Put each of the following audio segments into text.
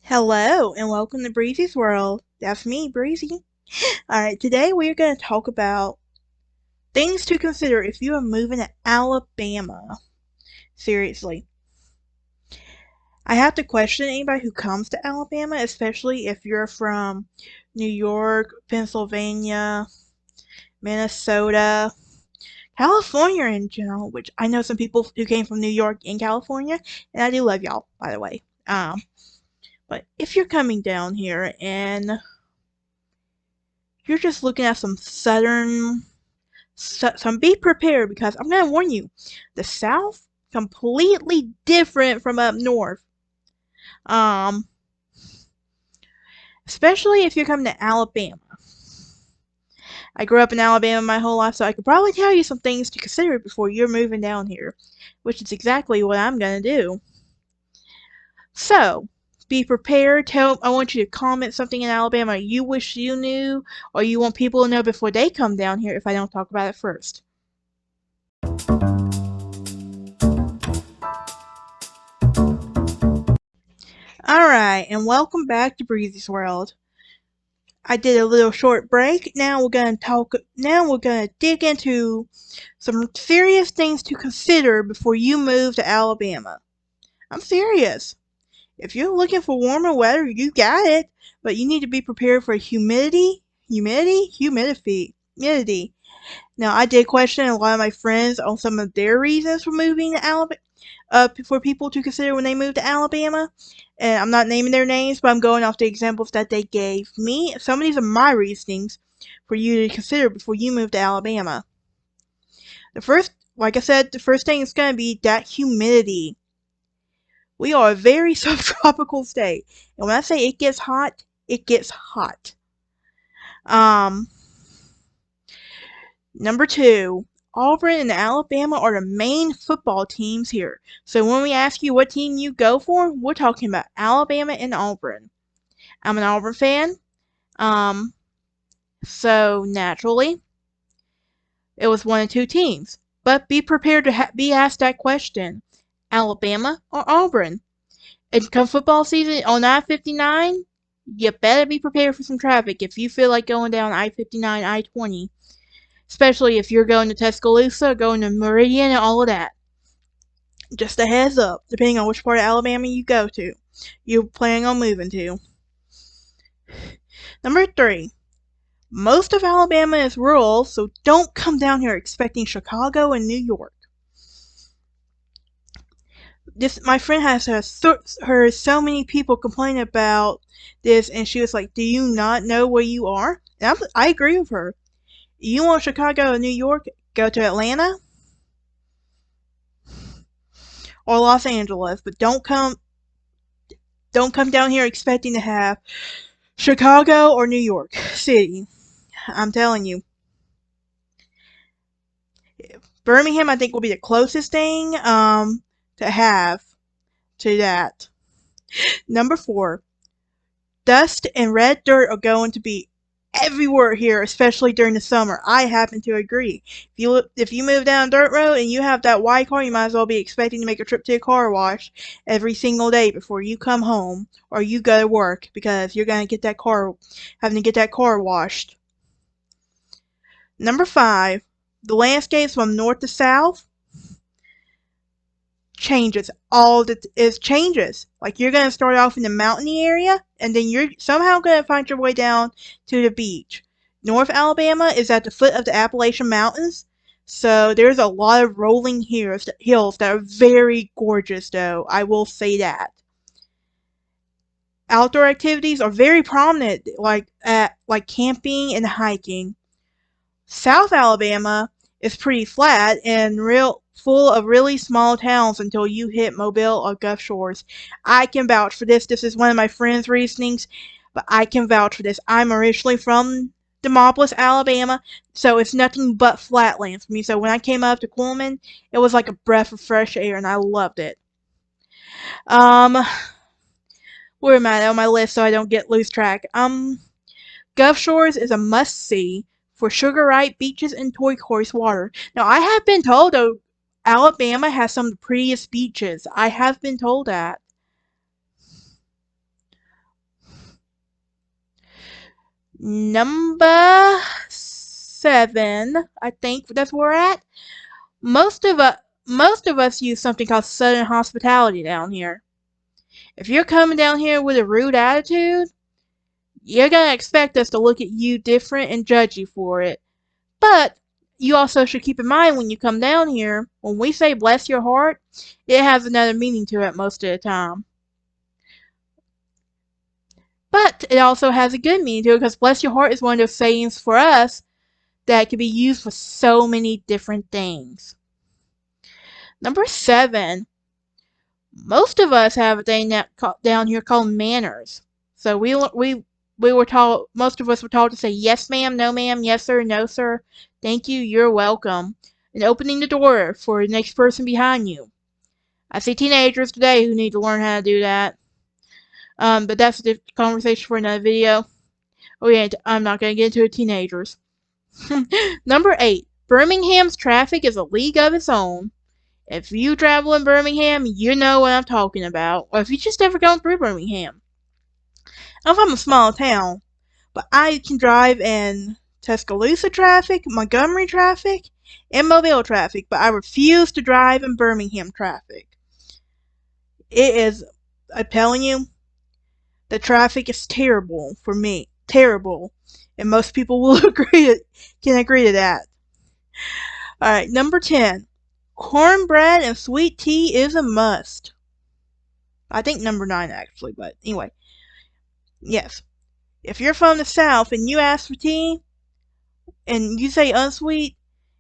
Hello and welcome to Breezy's World. That's me, Breezy. Alright, today we are going to talk about things to consider if you are moving to Alabama. Seriously. I have to question anybody who comes to Alabama, especially if you're from New York, Pennsylvania, Minnesota, California in general, which I know some people who came from New York and California, and I do love y'all, by the way. But if you're coming down here and you're just looking at some be prepared because I'm going to warn you, the South, completely different from up north. Um, Especially if you're coming to Alabama. I grew up in Alabama my whole life, so I could probably tell you some things to consider before you're moving down here, which is exactly what I'm going to do. So, be prepared. I want you to comment something in Alabama you wish you knew, or you want people to know before they come down here if I don't talk about it first. Alright, and welcome back to Breezy's World. I did a little short break. Now we're going to dig into some serious things to consider before you move to Alabama. I'm serious. If you're looking for warmer weather, you got it, but you need to be prepared for humidity. Now, I did question a lot of my friends on some of their reasons for moving to Alabama, for people to consider when they move to Alabama. And I'm not naming their names, but I'm going off the examples that they gave me. Some of these are my reasonings for you to consider before you move to Alabama. Like I said, the first thing is going to be that humidity. We are a very subtropical state. And when I say it gets hot, it gets hot. Number 2, Auburn and Alabama are the main football teams here. So when we ask you what team you go for, we're talking about Alabama and Auburn. I'm an Auburn fan. So naturally, it was one of two teams. But be prepared to be asked that question. Alabama or Auburn? And come football season on I-59, you better be prepared for some traffic if you feel like going down I-59, I-20. Especially if you're going to Tuscaloosa, going to Meridian, and all of that. Just a heads up, depending on which part of Alabama you go to, you're planning on moving to. Number 3, most of Alabama is rural, so don't come down here expecting Chicago and New York. My friend has heard so many people complain about this, and she was like, "Do you not know where you are?" And I agree with her. You want Chicago and New York? Go to Atlanta or Los Angeles, but don't come down here expecting to have Chicago or New York City. I'm telling you. Birmingham, I think, will be the closest thing to have to that. Number 4, dust and red dirt are going to be everywhere here, especially during the summer. I happen to agree. If you move down dirt road and you have that white car, you might as well be expecting to make a trip to a car wash every single day before you come home or you go to work, because you're going to get having to get that car washed. Number 5, the landscapes from north to south changes. Changes. Like, you're going to start off in the mountainy area, and then you're somehow going to find your way down to the beach. North Alabama is at the foot of the Appalachian Mountains, so there's a lot of rolling hills that are very gorgeous, though. I will say that. Outdoor activities are very prominent, like camping and hiking. South Alabama is pretty flat and full of really small towns until you hit Mobile or Gulf Shores. I can vouch for this. This is one of my friends' reasonings, but I can vouch for this. I'm originally from Demopolis, Alabama, so it's nothing but flatlands for me. So when I came up to Coleman, it was like a breath of fresh air, and I loved it. Where am I on my list so I don't lose track? Gulf Shores is a must-see for sugar-ripe beaches and turquoise water. Now, I have been told, though, Alabama has some of the prettiest beaches. I have been told that. Number 7, I think that's where we're at. Most of us use something called Southern hospitality down here. If you're coming down here with a rude attitude, you're gonna expect us to look at you different and judge you for it. But you also should keep in mind when you come down here, when we say bless your heart, it has another meaning to it most of the time. But it also has a good meaning to it because bless your heart is one of those sayings for us that can be used for so many different things. Number 7, most of us have a thing down here called manners. So we were taught, most of us were taught to say yes ma'am, no ma'am, yes sir, no sir, thank you, you're welcome, and opening the door for the next person behind you. I see teenagers today who need to learn how to do that. But that's a conversation for another video. Oh yeah, I'm not going to get into it, teenagers. Number 8, Birmingham's traffic is a league of its own. If you travel in Birmingham, you know what I'm talking about. Or if you just ever gone through Birmingham. I'm from a small town, but I can drive in Tuscaloosa traffic, Montgomery traffic, and Mobile traffic, but I refuse to drive in Birmingham traffic. It is, I'm telling you, the traffic is terrible for me. Terrible. And most people will can agree to that. Alright, number 10. Cornbread and sweet tea is a must. I think number 9 actually, but anyway. Yes. If you're from the South and you ask for tea, and you say unsweet,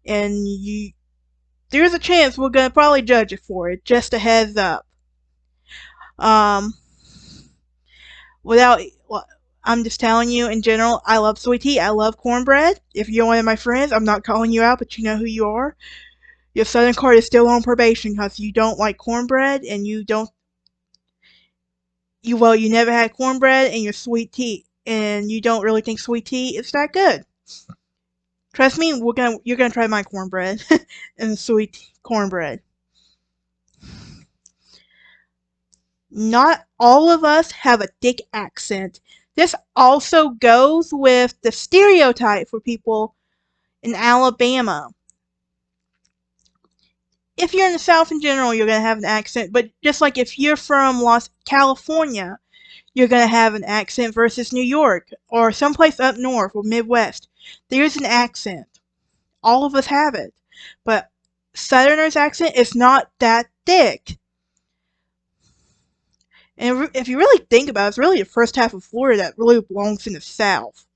and there's a chance we're gonna probably judge you for it, just a heads up. Without, I'm just telling you in general, I love sweet tea, I love cornbread. If you're one of my friends, I'm not calling you out, but you know who you are. Your Southern card is still on probation because you don't like cornbread and you never had cornbread and your sweet tea, and you don't really think sweet tea is that good. Trust me, you're gonna try my cornbread and sweet cornbread. Not all of us have a thick accent. This also goes with the stereotype for people in Alabama. If you're in the South in general, you're going to have an accent, but just like if you're from California, you're going to have an accent versus New York or someplace up north or Midwest. There's an accent. All of us have it. But Southerners' accent is not that thick. And if you really think about it, it's really the first half of Florida that really belongs in the South.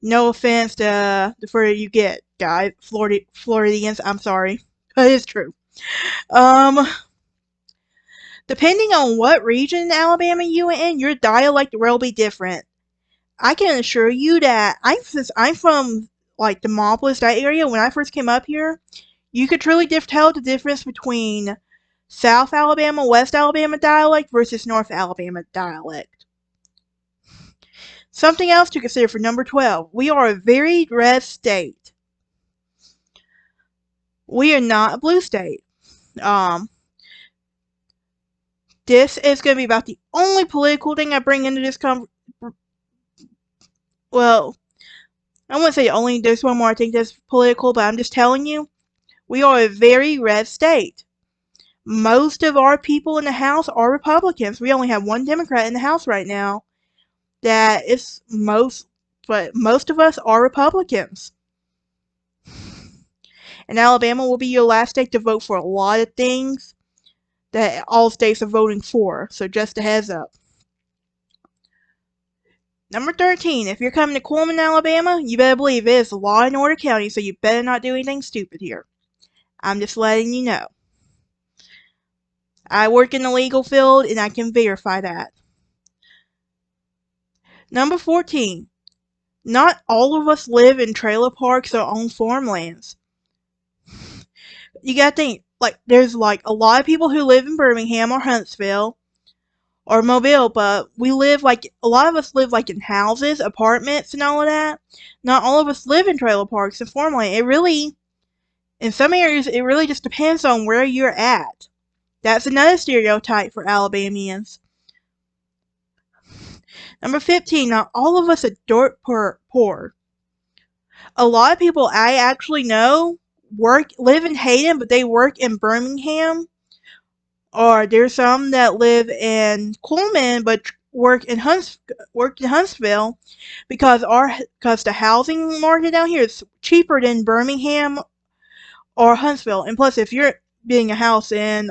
No offense to the further you get, guys, Floridians, I'm sorry. But it's true. Depending on what region in Alabama you are in, your dialect will be different. I can assure you that since I'm from like Demopolis, that area, when I first came up here, you could truly tell the difference between South Alabama, West Alabama dialect versus North Alabama dialect. Something else to consider for number 12. We are a very red state. We are not a blue state. This is going to be about the only political thing I bring into this well, I wouldn't say only, there's one more I think that's political, but I'm just telling you, we are a very red state. Most of our people in the House are Republicans. We only have one Democrat in the House right now. But most of us are Republicans. And Alabama will be your last state to vote for a lot of things that all states are voting for. So just a heads up. Number 13, if you're coming to Cullman, Alabama, you better believe it is a law and order county, so you better not do anything stupid here. I'm just letting you know. I work in the legal field, and I can verify that. Number 14, not all of us live in trailer parks or on farmlands. You gotta think, there's a lot of people who live in Birmingham or Huntsville, or Mobile, but we live like a lot of us live like in houses, apartments, and all of that. Not all of us live in trailer parks and farmland. It really, in some areas, it really just depends on where you're at. That's another stereotype for Alabamians. Number 15, not all of us are dirt poor. A lot of people I actually know live in Hayden, but they work in Birmingham. Or there's some that live in Coleman but work in Huntsville because the housing market down here is cheaper than Birmingham or Huntsville. And plus, if you're getting a house in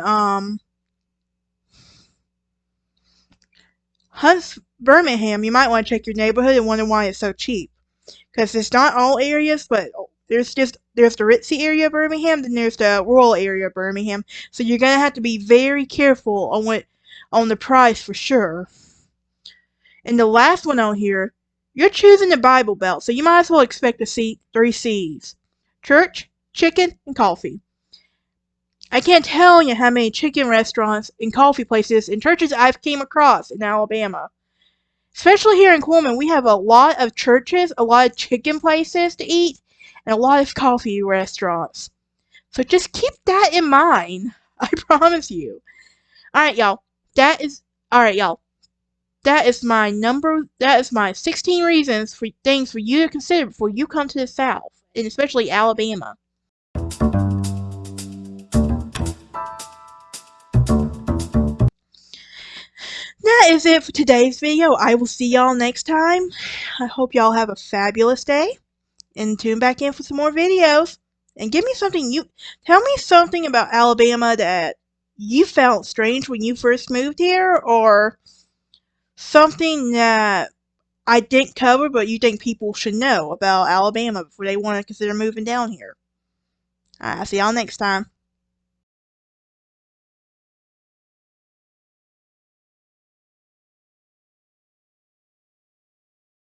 Birmingham, you might want to check your neighborhood and wonder why it's so cheap. Because it's not all areas, but there's the ritzy area of Birmingham, then there's the rural area of Birmingham. So you're gonna have to be very careful on the price for sure. And the last one on here, you're choosing the Bible Belt, so you might as well expect to see 3 C's: church, chicken, and coffee. I can't tell you how many chicken restaurants and coffee places and churches I've came across in Alabama. Especially here in Coleman, we have a lot of churches, a lot of chicken places to eat, and a lot of coffee restaurants. So just keep that in mind. I promise you. Alright, y'all. That is my 16 reasons for things for you to consider before you come to the South, and especially Alabama. That is it for today's video. I will see y'all next time. I hope y'all have a fabulous day, and tune back in for some more videos. And tell me something about Alabama that you felt strange when you first moved here, or something that I didn't cover but you think people should know about Alabama before they want to consider moving down here. Alright, I'll see y'all next time.